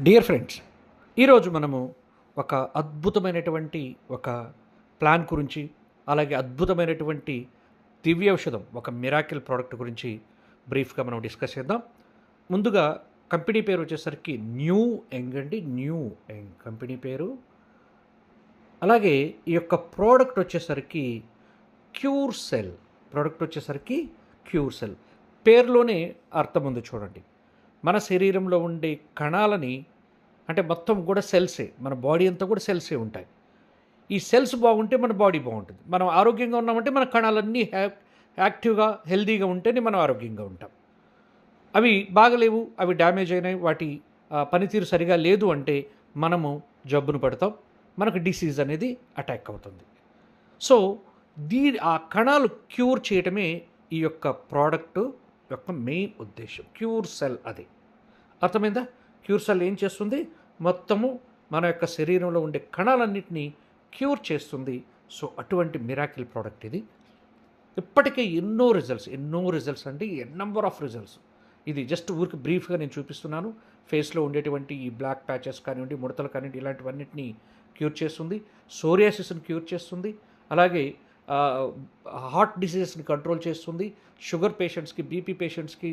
Dear friends, ఈరోజు మనము ఒక అద్భుతమైనటువంటి ఒక ప్లాన్ గురించి, అలాగే అద్భుతమైనటువంటి దివ్య ఔషధం, ఒక మిరాకిల్ ప్రోడక్ట్ గురించి బ్రీఫ్గా మనం డిస్కస్ చేద్దాం. ముందుగా కంపెనీ పేరు వచ్చేసరికి న్యూ యంగ్ అండి. న్యూ యంగ్ కంపెనీ పేరు. అలాగే ఈ యొక్క ప్రోడక్ట్ వచ్చేసరికి క్యూర్ సెల్. ప్రోడక్ట్ వచ్చేసరికి క్యూర్ సెల్. పేరులోనే అర్థం ఉంది చూడండి. మన శరీరంలో ఉండే కణాలని, అంటే మొత్తం కూడా సెల్సే, మన బాడీ అంతా కూడా సెల్సే ఉంటాయి. ఈ సెల్స్ బాగుంటే మన బాడీ బాగుంటుంది. మనం ఆరోగ్యంగా ఉన్నామంటే మన కణాలన్నీ యాక్టివ్గా హెల్దీగా ఉంటేనే మనం ఆరోగ్యంగా ఉంటాం. అవి బాగలేవు, అవి డ్యామేజ్ అయినాయి, వాటి పనితీరు సరిగా లేదు అంటే మనము జబ్బును పడతాం, మనకు డిసీజ్ అనేది అటాక్ అవుతుంది. సో ఆ కణాలు క్యూర్ చేయటమే ఈ యొక్క ప్రోడక్ట్ యొక్క మెయిన్ ఉద్దేశం. క్యూర్ సెల్ అది అర్థమైందా? క్యూర్ సెల్ ఏం చేస్తుంది? మొత్తము మన యొక్క శరీరంలో ఉండే కణాలన్నింటినీ క్యూర్ చేస్తుంది. సో అటువంటి మిరాకిల్ ప్రోడక్ట్ ఇది. ఇప్పటికే ఎన్నో రిజల్ట్స్ అండి, నెంబర్ ఆఫ్ రిజల్ట్స్. ఇది జస్ట్ ఊరికి బ్రీఫ్గా నేను చూపిస్తున్నాను. ఫేస్లో ఉండేటువంటి ఈ బ్లాక్ ప్యాచెస్ కానివ్వండి, ముడతలు కానివ్వండి, ఇలాంటివన్నిటిని క్యూర్ చేస్తుంది. సోరియాసిస్ని క్యూర్ చేస్తుంది. అలాగే హార్ట్ డిసీజెస్ని కంట్రోల్ చేస్తుంది. షుగర్ పేషెంట్స్కి, బీపీ పేషెంట్స్కి,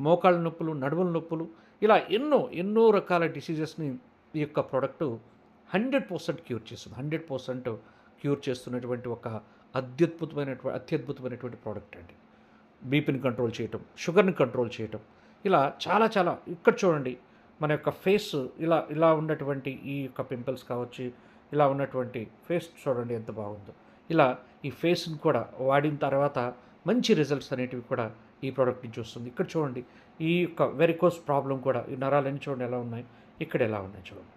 మోకాళ్ళ నొప్పులు, నడుముల నొప్పులు, ఇలా ఎన్నో రకాల డిసీజెస్ని ఈ యొక్క ప్రోడక్టు 100% క్యూర్ చేస్తుంది. 100% క్యూర్ చేస్తున్నటువంటి ఒక అత్యద్భుతమైనటువంటి ప్రోడక్ట్ అండి. బీపీని కంట్రోల్ చేయటం, షుగర్ని కంట్రోల్ చేయటం, ఇలా చాలా ఇక్కడ చూడండి, మన యొక్క ఫేస్ ఇలా ఇలా ఉన్నటువంటి ఈ యొక్క పింపుల్స్ కావచ్చు, ఇలా ఉన్నటువంటి ఫేస్ చూడండి ఎంత బాగుందో. ఇలా ఈ ఫేస్ని కూడా వాడిన తర్వాత మంచి రిజల్ట్స్ అనేటివి కూడా ఈ ప్రోడక్ట్ నుంచి వస్తుంది. ఇక్కడ చూడండి, ఈ యొక్క వెరికోస్ ప్రాబ్లం కూడా, ఈ నరాలన్నీ చూడండి ఎలా ఉన్నాయి, ఇక్కడ ఎలా ఉన్నాయి చూడండి.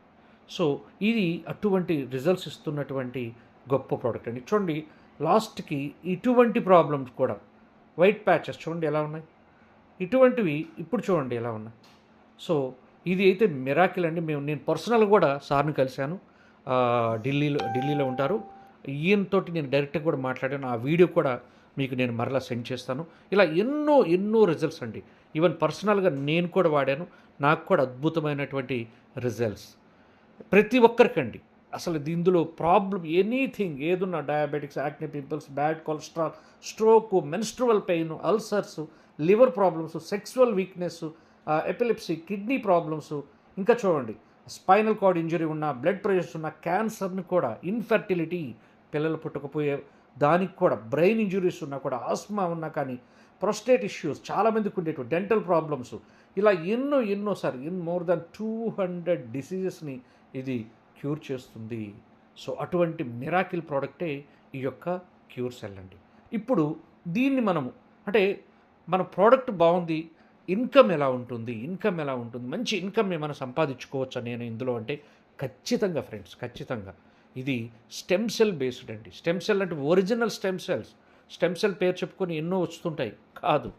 సో ఇది అటువంటి రిజల్ట్స్ ఇస్తున్నటువంటి గొప్ప ప్రోడక్ట్ అండి. చూడండి లాస్ట్కి ఇటువంటి ప్రాబ్లమ్స్ కూడా, వైట్ ప్యాచెస్ చూడండి ఎలా ఉన్నాయి, ఇటువంటివి ఇప్పుడు చూడండి ఎలా ఉన్నాయి. సో ఇది అయితే మిరాకిల్ అండి. నేను పర్సనల్గా కూడా సార్ని కలిశాను. ఢిల్లీలో ఉంటారు. ఈయనతోటి నేను డైరెక్ట్గా కూడా మాట్లాడాను. ఆ వీడియో కూడా మీకు నేను మరలా సెండ్ చేస్తాను. ఇలా ఎన్నో రిజల్ట్స్ అండి. ఈవెన్ పర్సనల్గా నేను కూడా వాడాను. నాకు కూడా అద్భుతమైనటువంటి రిజల్ట్స్. ప్రతి ఒక్కరికండి. అసలు ఇందులో ప్రాబ్లం ఎనీథింగ్ ఏదున్నా, diabetics, acne, pimples, bad cholesterol, stroke, menstrual pain, ulcers, liver problems, sexual weakness, epilepsy, kidney problems, ఇంకా చూడండి స్పైనల్ కార్డ్ ఇంజరీ ఉన్న, బ్లడ్ ప్రెషర్స్ ఉన్న, క్యాన్సర్ని కూడా, ఇన్ఫర్టిలిటీ, పిల్లలు పుట్టకపోయే దానికి కూడా, బ్రెయిన్ ఇంజురీస్ ఉన్నా కూడా, ఆస్మా ఉన్నా కానీ, ప్రొస్టేట్ ఇష్యూస్ చాలామందికి ఉండేటువంటి, డెంటల్ ప్రాబ్లమ్స్, ఇలా మోర్ దాన్ 200 డిసీజెస్ని ఇది క్యూర్ చేస్తుంది. సో అటువంటి మిరాకిల్ ప్రోడక్టే ఈ యొక్క క్యూర్ సెల్ అండి. ఇప్పుడు దీన్ని మనము, అంటే మన ప్రోడక్ట్ బాగుంది, ఇన్కమ్ ఎలా ఉంటుంది, మంచి ఇన్కమ్ ఏమైనా సంపాదించుకోవచ్చా నేను ఇందులో అంటే ఖచ్చితంగా ఫ్రెండ్స్, ఖచ్చితంగా. ఇది స్టెమ్ సెల్ బేస్డ్ అండి. స్టెమ్ సెల్ అంటే ఒరిజినల్ స్టెమ్ సెల్ పేరు చెప్పుకొని ఎన్నో వస్తుంటాయి, కాదు,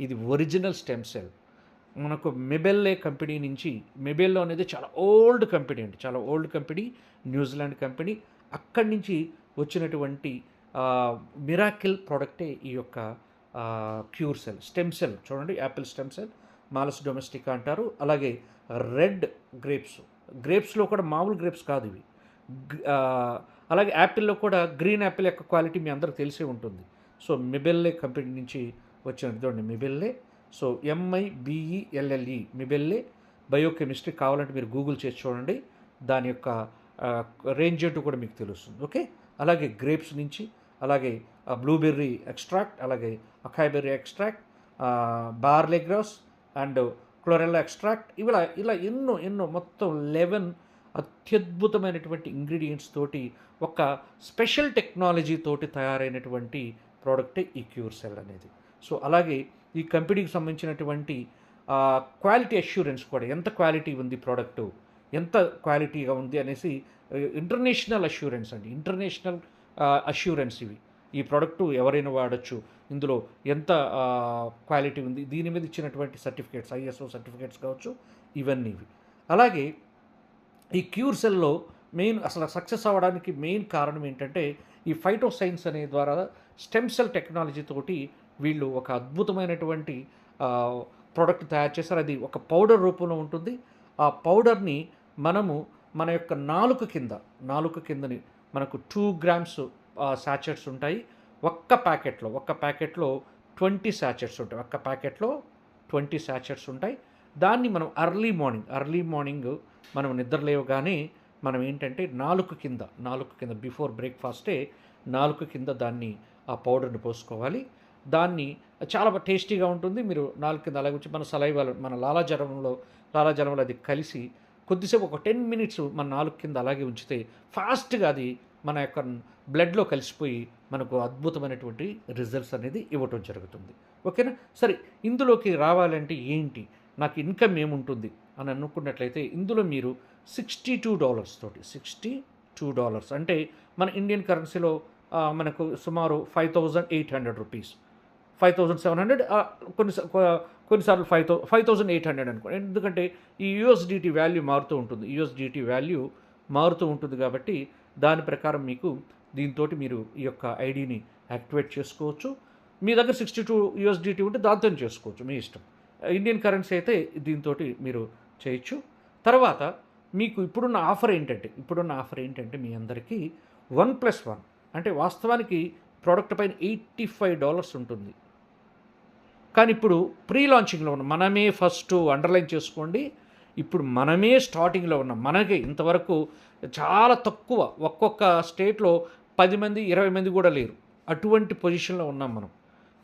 ఇది ఒరిజినల్ స్టెమ్ సెల్. మనకు మెబెల్లే కంపెనీ నుంచి, మెబెల్లో అనేది చాలా ఓల్డ్ కంపెనీ అండి, చాలా ఓల్డ్ కంపెనీ, న్యూజిలాండ్ కంపెనీ. అక్కడి నుంచి వచ్చినటువంటి మిరాకిల్ ప్రోడక్టే ఈ యొక్క క్యూర్ సెల్. స్టెమ్ సెల్ చూడండి, Apple stem cell, Malus domestica అంటారు. అలాగే రెడ్ గ్రేప్స్లో కూడా మామూలు గ్రేప్స్ కాదు ఇవి. అలాగే యాపిల్లో కూడా గ్రీన్ యాపిల్ యొక్క క్వాలిటీ మీ అందరికి తెలిసే ఉంటుంది. సో మెబెల్లే కంపెనీ నుంచి వచ్చినది చూడండి, Mibelle. So MIBELLE, Mibelle biochemistry. కావాలంటే మీరు గూగుల్ చేసి చూడండి, దాని యొక్క రేంజ్ ఏంటో కూడా మీకు తెలుస్తుంది. ఓకే. అలాగే గ్రేప్స్ నుంచి, అలాగే బ్లూబెర్రీ ఎక్స్ట్రాక్ట్, అలాగే acai berry extract, barley grass and chlorella extract, ఇలా ఎన్నో మొత్తం 11 అత్యద్భుతమైనటువంటి ఇంగ్రీడియంట్స్ తోటి, ఒక స్పెషల్ టెక్నాలజీ తోటి తయారైనటువంటి ప్రోడక్టే ఈ క్యూర్ సెల్ అనేది. సో అలాగే ఈ కంపెనీకి సంబంధించినటువంటి క్వాలిటీ అష్యూరెన్స్ కూడా, ఎంత క్వాలిటీ ఉంది ప్రోడక్టు, ఎంత క్వాలిటీగా ఉంది అనేసి ఇంటర్నేషనల్ అష్యూరెన్స్ అండి, ఇంటర్నేషనల్ అష్యూరెన్స్ ఇవి. ఈ ప్రోడక్టు ఎవరైనా వాడచ్చు, ఇందులో ఎంత క్వాలిటీ ఉంది, దీని మీద ఇచ్చినటువంటి సర్టిఫికేట్స్, ISO సర్టిఫికేట్స్ కావచ్చు, ఇవన్నీ ఇవి. అలాగే ఈ క్యూర్ సెల్లో అసలు సక్సెస్ అవ్వడానికి మెయిన్ కారణం ఏంటంటే, ఈ ఫైటో సైన్స్ అనే ద్వారా స్టెమ్ సెల్ టెక్నాలజీ తోటి వీళ్ళు ఒక అద్భుతమైనటువంటి ప్రోడక్ట్ తయారు చేశారు. అది ఒక పౌడర్ రూపంలో ఉంటుంది. ఆ పౌడర్ని మనము మన యొక్క నాలుక కిందని మనకు 2 గ్రామ్స్ శాచెట్స్ ఉంటాయి. ఒక్క ప్యాకెట్లో 20 శాచెట్స్ ఉంటాయి. ఒక్క ప్యాకెట్లో 20 శాచెట్స్ ఉంటాయి. దాన్ని మనం ఎర్లీ మార్నింగ్ మనం నిద్ర లేవగానే మనం ఏంటంటే నాలుక కింద బిఫోర్ బ్రేక్ఫాస్టే నాలుక కింద దాన్ని ఆ పౌడర్ని పోసుకోవాలి. దాన్ని చాలా టేస్టీగా ఉంటుంది. మీరు నాలుక కింద అలాగే ఉంచి మన సలైవాలో మన లాలాజలంలో అది కలిసి కొద్దిసేపు ఒక 10 మినిట్స్ మన నాలుక కింద అలాగే ఉంచితే ఫాస్ట్గా అది మన యొక్క బ్లడ్లో కలిసిపోయి మనకు అద్భుతమైనటువంటి రిజల్ట్స్ అనేది ఇవ్వటం జరుగుతుంది. ఓకేనా? సరే, ఇందులోకి రావాలంటే ఏంటి, నాకు ఇన్కమ్ ఏముంటుంది అని అనుకున్నట్లయితే ఇందులో మీరు $62 తోటి $62 అంటే మన ఇండియన్ కరెన్సీలో మనకు సుమారు 5,800 రూపీస్, 5,700, కొన్నిసార్లు 5,800 అనుకోండి. ఎందుకంటే ఈ యూఎస్డిటీ వాల్యూ మారుతూ ఉంటుంది కాబట్టి దాని ప్రకారం మీకు దీంతో మీరు ఈ యొక్క ఐడిని యాక్టివేట్ చేసుకోవచ్చు. మీ దగ్గర $62 ఉంటే దాంతో చేసుకోవచ్చు, మీ ఇష్టం. ఇండియన్ కరెన్సీ అయితే దీంతో మీరు చేయొచ్చు. తర్వాత మీకు ఇప్పుడున్న ఆఫర్ ఏంటంటే మీ అందరికీ 1+1 అంటే వాస్తవానికి ప్రోడక్ట్ పైన $85 ఉంటుంది. కానీ ఇప్పుడు ప్రీ లాంచింగ్లో ఉన్న మనమే ఫస్ట్ అండర్లైన్ చేసుకోండి, ఇప్పుడు మనమే స్టార్టింగ్లో ఉన్నాం. మనకి ఇంతవరకు చాలా తక్కువ, ఒక్కొక్క స్టేట్లో 10 మంది 20 మంది కూడా లేరు, అటువంటి పొజిషన్లో ఉన్నాం మనం.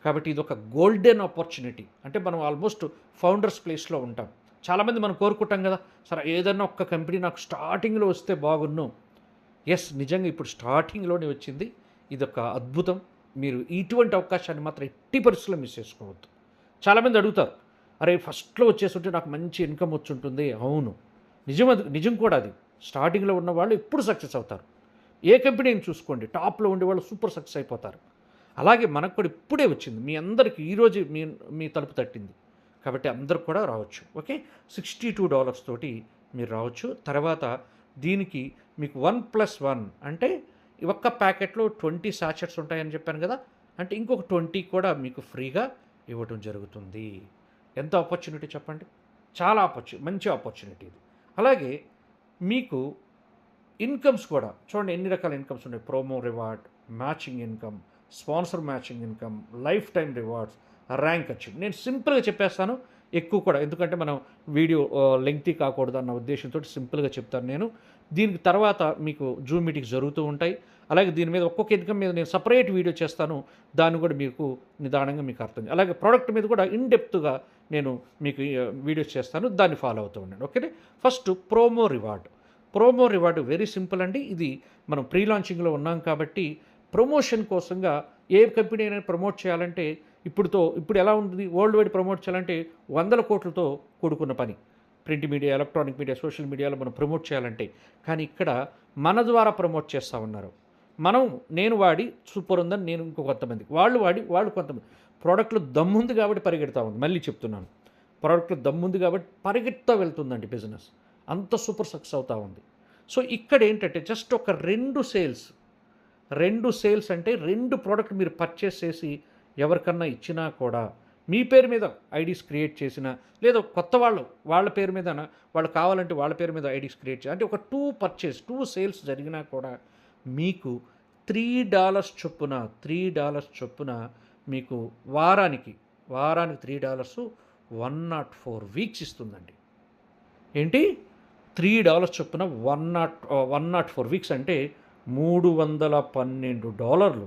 కాబట్టి ఇది ఒక గోల్డెన్ ఆపర్చునిటీ. అంటే మనం ఆల్మోస్ట్ ఫౌండర్స్ ప్లేస్లో ఉంటాం. చాలామంది మనం కోరుకుంటాం కదా, సరే ఏదన్నా ఒక్క కంపెనీ నాకు స్టార్టింగ్లో వస్తే బాగున్ను. ఎస్, నిజంగా ఇప్పుడు స్టార్టింగ్లోనే వచ్చింది. ఇదొక అద్భుతం. మీరు ఇటువంటి అవకాశాన్ని మాత్రం ఎట్టి పరిస్థితుల్లో మిస్ చేసుకోవద్దు. చాలామంది అడుగుతారు, అరే ఫస్ట్లో వచ్చేస్తుంటే నాకు మంచి ఇన్కమ్ వచ్చి ఉంటుంది. అవును, నిజం కూడా. అది స్టార్టింగ్లో ఉన్న వాళ్ళు ఎప్పుడు సక్సెస్ అవుతారు. ఏ కంపెనీని చూసుకోండి, టాప్లో ఉండే వాళ్ళు సూపర్ సక్సెస్ అయిపోతారు. అలాగే మనకు కూడా ఇప్పుడే వచ్చింది, మీ అందరికీ ఈరోజు మీ తలుపు తట్టింది. కాబట్టి అందరూ కూడా రావచ్చు. ఓకే, $62 తోటి మీరు రావచ్చు. తర్వాత దీనికి మీకు 1+1 అంటే ఒక్క ప్యాకెట్లో 20 శాచెట్స్ ఉంటాయని చెప్పాను కదా, అంటే ఇంకొక 20 కూడా మీకు ఫ్రీగా ఇవ్వటం జరుగుతుంది. ఎంత ఆపర్చునిటీ చెప్పండి, చాలా మంచి ఆపర్చునిటీ ఇది. అలాగే మీకు ఇన్కమ్స్ కూడా చూడండి, ఎన్ని రకాల ఇన్కమ్స్ ఉన్నాయి. Promo reward, matching income, sponsor matching income, life time rewards, rank achieve. నేను సింపుల్గా చెప్పేస్తాను, ఎక్కువ కూడా, ఎందుకంటే మనం వీడియో లెంగ్తీ కాకూడదు అన్న ఉద్దేశంతో సింపుల్గా చెప్తాను నేను. దీనికి తర్వాత మీకు జూమ్ మీటింగ్స్ జరుగుతూ ఉంటాయి. అలాగే దీని మీద ఒక్కొక్క ఇన్కమ్ మీద నేను సపరేట్ వీడియో చేస్తాను, దాన్ని కూడా మీకు నిదానంగా మీకు అర్థం. అలాగే ప్రోడక్ట్ మీద కూడా ఇన్డెప్త్గా నేను మీకు వీడియోస్ చేస్తాను, దాన్ని ఫాలో అవుతూ ఉండండి. Okay, first promo reward very simple అండి. ఇది మనం ప్రీ లాంచింగ్లో ఉన్నాం కాబట్టి ప్రమోషన్ కోసంగా ఏ కంపెనీ అయినా ప్రమోట్ చేయాలంటే ఇప్పుడు ఎలా ఉంటుంది, వరల్డ్ వైడ్ ప్రమోట్ చేయాలంటే 100 కోట్లతో కూడుకున్న పని. Print media, electronic media, social మీడియాలో మనం ప్రమోట్ చేయాలంటే. కానీ ఇక్కడ మన ద్వారా ప్రమోట్ చేస్తూ ఉన్నారు. నేను వాడి సూపర్ ఉందని నేను ఇంకో కొంతమంది, వాళ్ళు కొంతమంది. ప్రోడక్ట్లో దమ్ముంది కాబట్టి పరిగెడతా ఉంది. మళ్ళీ చెప్తున్నాను, ప్రోడక్ట్లో దమ్ముంది కాబట్టి పరిగెత్తా వెళ్తుందండి బిజినెస్, అంత సూపర్ సక్సెస్ అవుతూ ఉంది. సో ఇక్కడ ఏంటంటే జస్ట్ ఒక 2 సేల్స్ అంటే 2 ప్రోడక్ట్ మీరు పర్చేస్ చేసి ఎవరికన్నా ఇచ్చినా కూడా మీ పేరు మీద ఐడీస్ క్రియేట్ చేసినా, లేదా కొత్త వాళ్ళ పేరు మీద వాళ్ళు కావాలంటే వాళ్ళ పేరు మీద ఐడీస్ క్రియేట్ చేసి, అంటే ఒక 2 సేల్స్ జరిగినా కూడా మీకు $3 చొప్పున మీకు వారానికి $3 104 వీక్స్ ఇస్తుందండి. ఏంటి, $3 చొప్పున 104 వీక్స్ అంటే $312,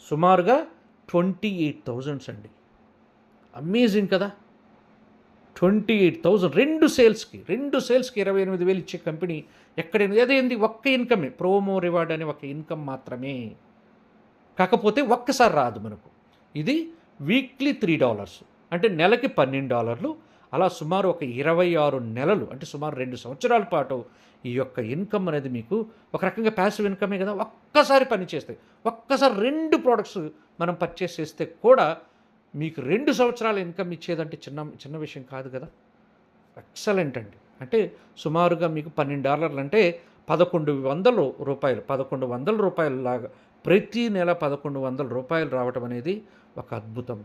సుమారుగా 28,000 అండి. అమేజింగ్ కదా, 28,000 2 సేల్స్కి 28,000 ఇచ్చే కంపెనీ ఎక్కడైనా అదేంది, ఒక్క ఇన్కమే, ప్రోమో రివార్డ్ అనే ఒక ఇన్కమ్ మాత్రమే. కాకపోతే ఒక్కసారి రాదు మనకు. ఇది వీక్లీ $3 అంటే నెలకి $12, అలా సుమారు ఒక 26 నెలలు అంటే సుమారు 2 సంవత్సరాల పాటు ఈ యొక్క ఇన్కమ్ అనేది మీకు ఒక రకంగా ప్యాసివ్ ఇన్కమే కదా. ఒక్కసారి పని చేస్తే, ఒక్కసారి 2 ప్రోడక్ట్స్ మనం పర్చేస్ చేస్తే కూడా మీకు 2 సంవత్సరాల ఇన్కమ్ ఇచ్చేదంటే చిన్న విషయం కాదు కదా. ఎక్సలెంట్ అండి. అంటే సుమారుగా మీకు $12 అంటే $1,100 లాగా ప్రతి నెల $1,100 రావటం అనేది ఒక అద్భుతం.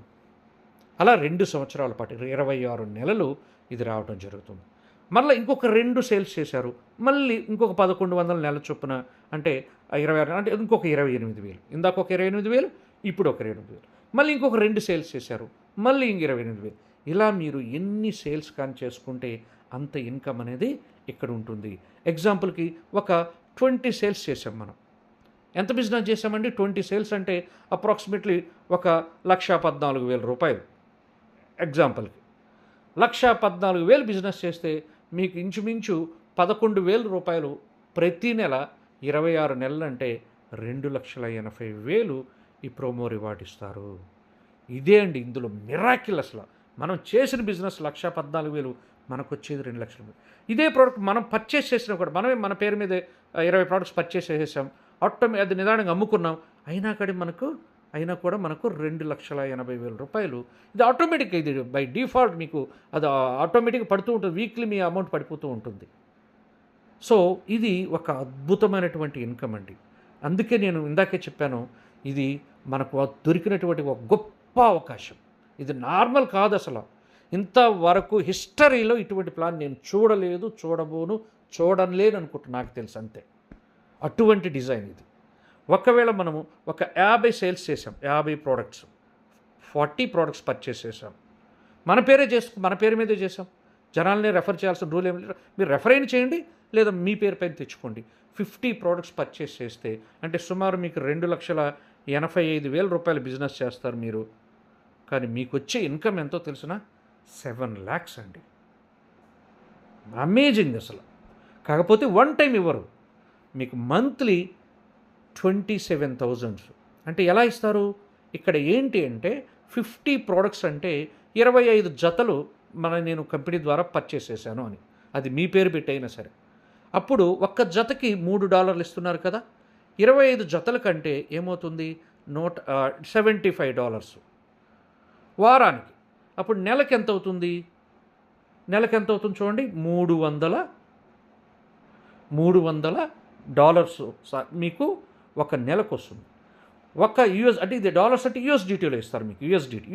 అలా 2 సంవత్సరాల పాటు 26 నెలలు ఇది రావడం జరుగుతుంది. మళ్ళీ ఇంకొక 2 సేల్స్ చేశారు, మళ్ళీ ఇంకొక 1100 నెల చొప్పున, అంటే 26 అంటే ఇంకొక 28,000. ఇందాక ఒక 28,000, ఇప్పుడు ఒక 28,000. మళ్ళీ ఇంకొక 2 సేల్స్ చేశారు, మళ్ళీ ఇంక 28,000. ఇలా మీరు ఎన్ని సేల్స్ కానీ చేసుకుంటే అంత ఇన్కమ్ అనేది ఇక్కడ ఉంటుంది. ఎగ్జాంపుల్కి ఒక 20 సేల్స్ చేసాం మనం. ఎంత బిజినెస్ చేసామండి? 20 సేల్స్ అంటే అప్రాక్సిమేట్లీ ఒక 1,14,000 రూపాయలు. ఎగ్జాంపుల్కి 1,14,000 బిజినెస్ చేస్తే మీకు ఇంచుమించు 11,000 రూపాయలు ప్రతి నెల 26 నెలలంటే 2,80,000 ఈ ప్రోమో రివార్డ్ ఇస్తారు. ఇదే అండి ఇందులో మిరాకిల్. అసలు మనం చేసిన బిజినెస్ 1,14,000, మనకు వచ్చేది 2,00,000. ఇదే ప్రోడక్ట్ మనం పర్చేస్ చేసినా కూడా, మనమే మన పేరు మీద 20 ప్రోడక్ట్స్ పర్చేస్ చేసేసాం, అది నిదానంగా అమ్ముకున్నాం, అయినా కూడా మనకు 2,80,000 రూపాయలు. ఇది ఆటోమేటిక్గా, ఇది బై డిఫాల్ట్ మీకు అది ఆటోమేటిక్గా పడుతూ ఉంటుంది. వీక్లీ మీ అమౌంట్ పడిపోతూ ఉంటుంది. సో ఇది ఒక అద్భుతమైనటువంటి ఇన్కమ్ అండి. అందుకే నేను ఇందాకే చెప్పాను, ఇది మనకు దొరికినటువంటి ఒక గొప్ప అవకాశం. ఇది నార్మల్ కాదు అసలు. ఇంతవరకు హిస్టరీలో ఇటువంటి ప్లాన్ నేను చూడలేదు, చూడలేను అనుకుంటున్నా, నాకు తెలుసు అంతే. అటువంటి డిజైన్ ఇది. ఒకవేళ మనము ఒక 50 సేల్స్ చేసాం, 50 ప్రోడక్ట్స్, 40 ప్రోడక్ట్స్ పర్చేస్ చేసాం, మన పేరు మీదే చేసాం, జనాల్ని రెఫర్ చేయాల్సిన రూల్ ఏమి లేదు. మీరు రెఫర్ అయిన చేయండి, లేదా మీ పేరు పైన తెచ్చుకోండి. 50 ప్రోడక్ట్స్ పర్చేస్ చేస్తే అంటే సుమారు మీకు 2,85,000 రూపాయలు బిజినెస్ చేస్తారు మీరు. కానీ మీకు వచ్చే ఇన్కమ్ ఎంతో తెలిసిన 7 lakhs అండి. అమేజింగ్ అసలు. కాకపోతే వన్ టైం ఇవ్వరు, మీకు మంత్లీ 27,000. అంటే ఎలా ఇస్తారు? ఇక్కడ ఏంటి అంటే 50 ప్రోడక్ట్స్ అంటే 25 జతలు నేను కంపెనీ ద్వారా పర్చేస్ చేశాను అని, అది మీ పేరు పెట్టైనా సరే. అప్పుడు ఒక్క జతకి $3 ఇస్తున్నారు కదా. 25 జతల కంటే ఏమవుతుంది? $75 వారానికి. అప్పుడు నెలకి ఎంత అవుతుంది? చూడండి, $300 మీకు ఒక నెలకు వస్తుంది. ఒక అంటే ఇది డాలర్స్ అంటే యూఎస్డిటీలో ఇస్తారు మీకు.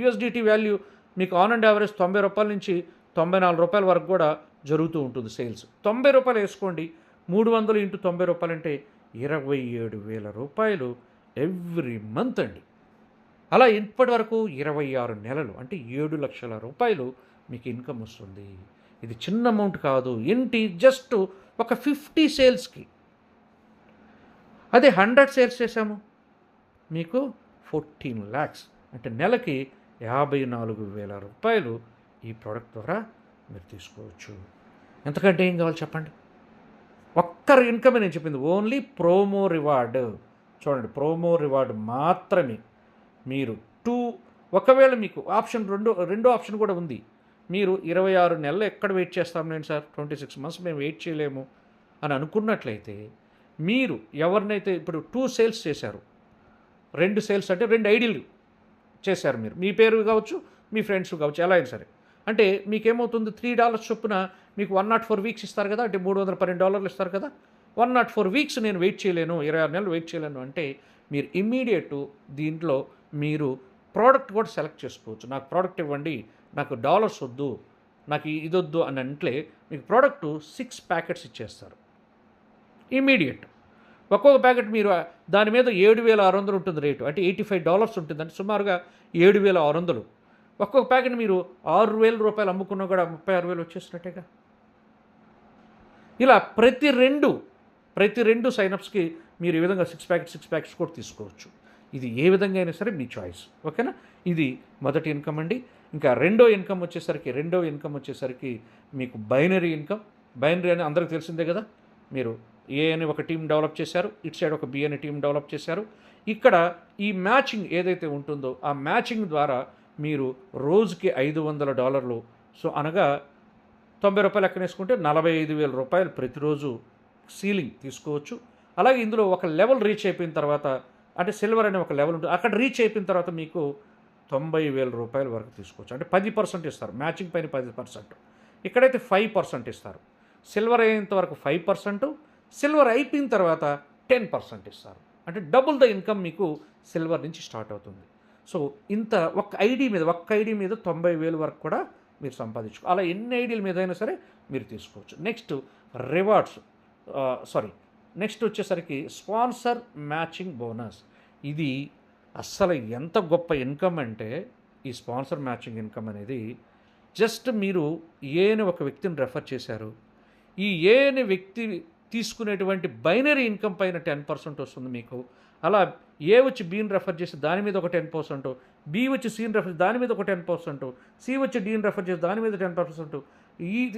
యూఎస్డిటీ వాల్యూ మీకు ఆన్ అండ్ యావరేజ్ 90 రూపాయల నుంచి 94 రూపాయల వరకు కూడా జరుగుతూ ఉంటుంది సేల్స్. 90 రూపాయలు వేసుకోండి, 300 × 90 రూపాయలు అంటే 27,000 రూపాయలు ఎవ్రీ మంత్ అండి. అలా ఇప్పటి వరకు 26 నెలలు అంటే 7 లక్షల రూపాయలు మీకు ఇన్కమ్ వస్తుంది. ఇది చిన్న అమౌంట్ కాదు. ఏంటి, జస్ట్ ఒక 50 సేల్స్కి. అదే 100 సేల్స్ చేసాము, మీకు 14 lakhs అంటే నెలకి 54,000 రూపాయలు ఈ ప్రోడక్ట్ ద్వారా మీరు తీసుకోవచ్చు. ఎంతకంటే ఏం కావాలి చెప్పండి? ఒక్కరి ఇన్కమే నేను చెప్పింది, ఓన్లీ ప్రోమో రివార్డ్. చూడండి, ప్రోమో రివార్డ్ మాత్రమే. మీరు ఒకవేళ మీకు ఆప్షన్ రెండో ఆప్షన్ కూడా ఉంది. మీరు 26 నెలలు ఎక్కడ వెయిట్ చేస్తాం నేను సార్, 26 months మేము వెయిట్ చేయలేము అని అనుకున్నట్లయితే, మీరు ఎవరినైతే ఇప్పుడు 2 సేల్స్ చేశారు, 2 సేల్స్ అంటే 2 ఐడీలు చేశారు మీరు, మీ పేరు కావచ్చు, మీ ఫ్రెండ్స్ కావచ్చు, ఎలా అయినా సరే. అంటే మీకేమవుతుంది? $3 చొప్పున మీకు 104 weeks ఇస్తారు కదా, అంటే $312 ఇస్తారు కదా. 104 weeks నేను వెయిట్ చేయలేను, 26 నెలలు వెయిట్ చేయలేను అంటే మీరు ఇమ్మీడియట్ దీంట్లో మీరు ప్రోడక్ట్ కూడా సెలెక్ట్ చేసుకోవచ్చు. నాకు ప్రోడక్ట్ ఇవ్వండి, నాకు డాలర్స్ వద్దు, నాకు ఇది వద్దు అని అంటే మీకు ప్రోడక్ట్ 6 ప్యాకెట్స్ ఇచ్చేస్తారు ఇమ్మీడియట్. ఒక్కొక్క ప్యాకెట్ మీరు దాని మీద 7,600 ఉంటుంది రేటు, అంటే $85 ఉంటుంది, అంటే సుమారుగా 7,600. ఒక్కొక్క ప్యాకెట్ మీరు 6,000 రూపాయలు అమ్ముకున్నా కూడా 36,000 వచ్చేసినట్టేగా. ఇలా ప్రతి రెండు సైనప్స్కి మీరు ఈ విధంగా 6 ప్యాకెట్స్ కూడా తీసుకోవచ్చు. ఇది ఏ విధంగా అయినా సరే మీ చాయిస్, ఓకేనా. ఇది మొదటి ఇన్కమ్ అండి. ఇంకా రెండో ఇన్కమ్ వచ్చేసరికి మీకు బైనరీ ఇన్కమ్. బైనరీ అని అందరికీ తెలిసిందే కదా. మీరు ఏ అని ఒక టీం డెవలప్ చేశారు, ఇటు సైడ్ ఒక బి అని టీం డెవలప్ చేశారు. ఇక్కడ ఈ మ్యాచింగ్ ఏదైతే ఉంటుందో ఆ మ్యాచింగ్ ద్వారా మీరు రోజుకి $500, సో అనగా 90 రూపాయలు ఎక్కనేసుకుంటే 45,000 రూపాయలు ప్రతిరోజు సీలింగ్ తీసుకోవచ్చు. అలాగే ఇందులో ఒక లెవెల్ రీచ్ అయిపోయిన తర్వాత, అంటే సిల్వర్ అనే ఒక లెవెల్ ఉంటుంది, అక్కడ రీచ్ అయిపోయిన తర్వాత మీకు 90,000 రూపాయల వరకు తీసుకోవచ్చు. అంటే 10% ఇస్తారు, మ్యాచింగ్ పైన 10%. ఇక్కడైతే 5% ఇస్తారు. సిల్వర్ అయ్యేంత వరకు 5%, సిల్వర్ అయిపోయిన తర్వాత 10% ఇస్తారు. అంటే డబుల్ ద ఇన్కమ్ మీకు సిల్వర్ నుంచి స్టార్ట్ అవుతుంది. సో ఇంత ఒక్క ఐడి మీద 90,000 వరకు కూడా మీరు సంపాదించుకో. అలా ఎన్ని ఐడియాల మీద అయినా సరే మీరు తీసుకోవచ్చు. నెక్స్ట్ రివార్డ్స్, నెక్స్ట్ వచ్చేసరికి స్పాన్సర్ మ్యాచింగ్ బోనస్. ఇది అస్సలు ఎంత గొప్ప ఇన్కమ్ అంటే, ఈ స్పాన్సర్ మ్యాచింగ్ ఇన్కమ్ అనేది జస్ట్ మీరు ఏని ఒక వ్యక్తిని రెఫర్ చేశారు, ఈ ఏని వ్యక్తి తీసుకునేటువంటి బైనరీ ఇన్కమ్ పైన 10% వస్తుంది మీకు. అలా ఏ వచ్చి బీని రెఫర్ చేసి దాని మీద ఒక 10%, బి వచ్చి సీని రెఫర్ చేసి దాని మీద ఒక 10%, సి వచ్చి డీని రెఫర్ చేసి దాని మీద 10%,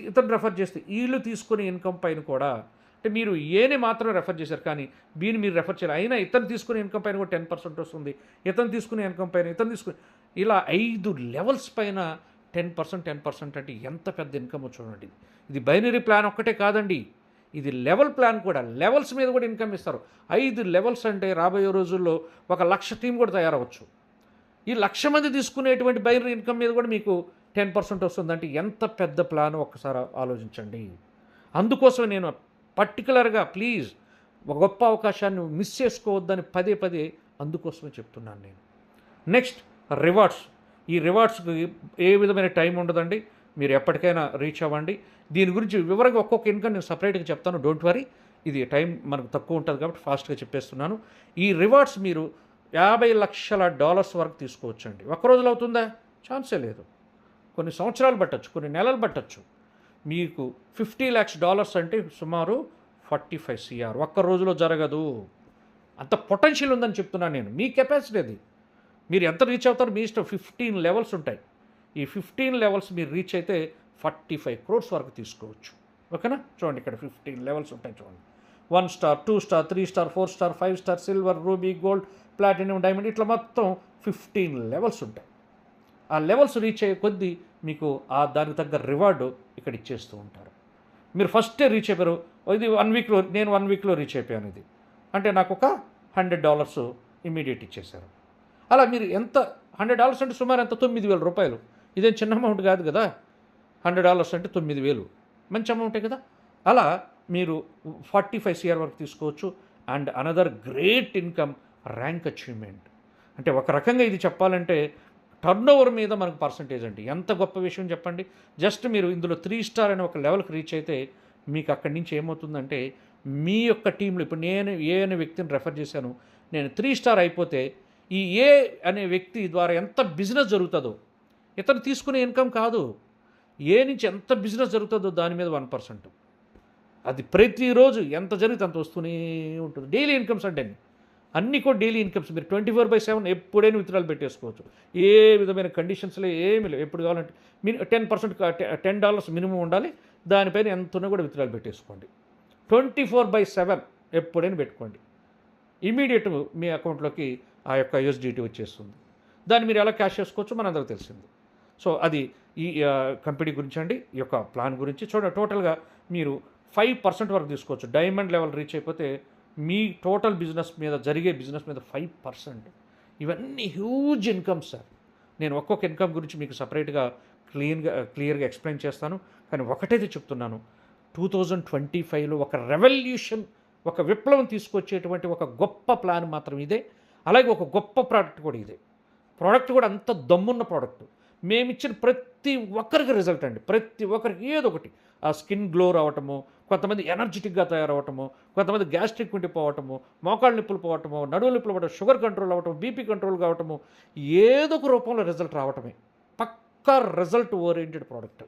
ఇతను రెఫర్ చేస్తే వీళ్ళు తీసుకునే ఇన్కమ్ పైన కూడా, అంటే మీరు ఏని మాత్రమే రెఫర్ చేశారు కానీ బీని మీరు రెఫర్ చేయాలి, అయినా ఇతను తీసుకునే ఇన్కమ్ పైన కూడా 10% వస్తుంది, ఇతను తీసుకునే ఇన్కమ్ పైన ఇతను తీసుకునే, ఇలా 5 లెవెల్స్ పైన 10% అంటే ఎంత పెద్ద ఇన్కమ్ చూడండి. ఇది బైనరీ ప్లాన్ ఒక్కటే కాదండి, ఇది లెవెల్ ప్లాన్ కూడా. లెవెల్స్ మీద కూడా ఇన్కమ్ ఇస్తారు. 5 లెవెల్స్ అంటే రాబోయే రోజుల్లో 1,00,000 టీం కూడా తయారవచ్చు. ఈ 1,00,000 మంది తీసుకునేటువంటి బైనరీ ఇన్కమ్ మీద కూడా మీకు 10% వస్తుందంటే ఎంత పెద్ద ప్లాన్ ఒక్కసారి ఆలోచించండి. అందుకోసం నేను పర్టికులర్గా ప్లీజ్ ఒక గొప్ప అవకాశాన్ని మిస్ చేసుకోవద్దని పదే అందుకోసమే చెప్తున్నాను నేను. Next rewards. ఈ రివార్డ్స్కి ఏ విధమైన టైం ఉండదండి, మీరు ఎప్పటికైనా రీచ్ అవ్వండి. దీని గురించి వివరంగా ఒక్కొక్క ఇన్కమ్ నేను సపరేట్గా చెప్తాను, డోంట్ వరీ. ఇది టైం మనకు తక్కువ ఉంటుంది కాబట్టి ఫాస్ట్గా చెప్పేస్తున్నాను. ఈ రివార్డ్స్ మీరు $50 లక్షల వరకు తీసుకోవచ్చండి. ఒక్క రోజులో అవుతుందా? ఛాన్సే లేదు. కొన్ని సంవత్సరాలు పట్టచ్చు, కొన్ని నెలలు పట్టచ్చు. మీకు $50 lakhs అంటే సుమారు 45 CR. ఒక్క రోజులో జరగదు. అంత పొటెన్షియల్ ఉందని చెప్తున్నాను నేను. మీ కెపాసిటీ అది. మీరు ఎంత రీచ్ అవుతారో మీ ఇష్టం. 15 లెవెల్స్ ఉంటాయి. ఈ 15 లెవెల్స్ మీరు రీచ్ అయితే 45 crores వరకు తీసుకోవచ్చు. ఓకేనా? చూడండి, ఇక్కడ 15 లెవెల్స్ ఉంటాయి చూడండి. 1 star, 2 star, 3 star, 4 star, 5 star, silver, ruby, gold, platinum, diamond, ఇట్లా మొత్తం 15 లెవెల్స్ ఉంటాయి. ఆ లెవెల్స్ రీచ్ అయ్యే కొద్దీ మీకు దానికి తగ్గ రివార్డు ఇక్కడ ఇచ్చేస్తూ ఉంటారు. మీరు ఫస్టే రీచ్ అయిపోయారు, ఇది 1 వీక్లో, నేను 1 వీక్లో రీచ్ అయిపోయాను. ఇది అంటే నాకు ఒక $100 ఇమీడియట్ ఇచ్చేశారు. అలా మీరు ఎంత $100 అంటే సుమారు ఎంత? 9,000 రూపాయలు. ఇదేం చిన్న అమౌంట్ కాదు కదా. $100 అంటే 9,000 మంచి అమౌంటే కదా. అలా మీరు 45 CR వరకు తీసుకోవచ్చు. And another great income rank achievement. అంటే ఒక రకంగా ఇది చెప్పాలంటే టర్నోవర్ మీద మనకు పర్సంటేజ్ అండి. ఎంత గొప్ప విషయం చెప్పండి. జస్ట్ మీరు ఇందులో 3 star అనే ఒక లెవెల్కి రీచ్ అయితే మీకు అక్కడి నుంచి ఏమవుతుందంటే, మీ యొక్క టీంలో ఇప్పుడు నేను ఏ అనే వ్యక్తిని రెఫర్ చేశాను, నేను 3 star అయిపోతే ఈ ఏ అనే వ్యక్తి ద్వారా ఎంత బిజినెస్ జరుగుతుందో, ఇతను తీసుకునే ఇన్కమ్ కాదు, ఏ నుంచి ఎంత బిజినెస్ జరుగుతుందో దాని మీద 1%. అది ప్రతిరోజు ఎంత జరిగితే అంత వస్తూనే ఉంటుంది. డైలీ ఇన్కమ్స్ అంటే అన్నీ కూడా డైలీ ఇన్కమ్స్. మీరు 24/7 ఎప్పుడైనా విత్డ్రాల్ పెట్టేసుకోవచ్చు. ఏ విధమైన కండిషన్స్లో ఏమి లేవు. ఎప్పుడు కావాలంటే 10% $10 మినిమం ఉండాలి. దానిపైన ఎంత ఉన్నా కూడా విత్డ్రాల్ పెట్టేసుకోండి. 24/7 ఎప్పుడైనా పెట్టుకోండి. ఇమీడియట్ మీ అకౌంట్లోకి ఆ యొక్క USDT వచ్చేస్తుంది. దాన్ని మీరు ఎలా క్యాష్ చేసుకోవచ్చు మనందరికీ తెలిసింది. సో అది ఈ కంపెనీ గురించి అండి, ఈ యొక్క ప్లాన్ గురించి. చూడండి, టోటల్గా మీరు 5% వరకు తీసుకోవచ్చు. డైమండ్ లెవెల్ రీచ్ అయిపోతే మీ టోటల్ బిజినెస్ మీద, జరిగే బిజినెస్ మీద 5%. ఇవన్నీ హ్యూజ్ ఇన్కమ్స్ సార్. నేను ఒక్కొక్క ఇన్కమ్ గురించి మీకు సపరేట్గా క్లియర్గా ఎక్స్ప్లెయిన్ చేస్తాను. కానీ ఒకటైతే చెప్తున్నాను, 2025లో ఒక రెవల్యూషన్, ఒక విప్లవం తీసుకొచ్చేటువంటి ఒక గొప్ప ప్లాన్ మాత్రం ఇదే. అలాగే ఒక గొప్ప ప్రోడక్ట్ కూడా ఇదే. ప్రోడక్ట్ కూడా అంత దమ్మున్న ప్రోడక్ట్. మేమిచ్చిన ప్రతి ఒక్కరికి రిజల్ట్ అండి. ప్రతి ఒక్కరికి ఏదో ఒకటి, ఆ స్కిన్ గ్లో రావటము, కొంతమంది ఎనర్జెటిక్గా తయారవటము, కొంతమంది గ్యాస్ట్రిక్ ఉండి పోవటము, మోకాళ్ళ నొప్పులు పోవటము, నడువు నొప్పులు పోవటం, షుగర్ కంట్రోల్ అవ్వటం, బీపీ కంట్రోల్ కావటము, ఏదో ఒక రూపంలో రిజల్ట్ రావటమే. పక్కా రిజల్ట్ ఓరియంటెడ్ ప్రోడక్ట్,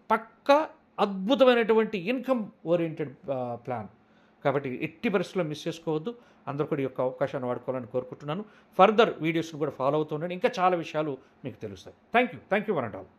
పక్కా అద్భుతమైనటువంటి ఇన్కమ్ ఓరియంటెడ్ ప్లాన్. కాబట్టి ఎట్టి పరిస్థితుల్లో మిస్ చేసుకోవద్దు. అందరూ కూడా ఈ యొక్క అవకాశాన్ని వాడుకోవాలని కోరుకుంటున్నాను. ఫర్దర్ వీడియోస్ని కూడా ఫాలో అవుతూ ఉండండి. ఇంకా చాలా విషయాలు మీకు తెలుస్తాయి. Thank you one and all.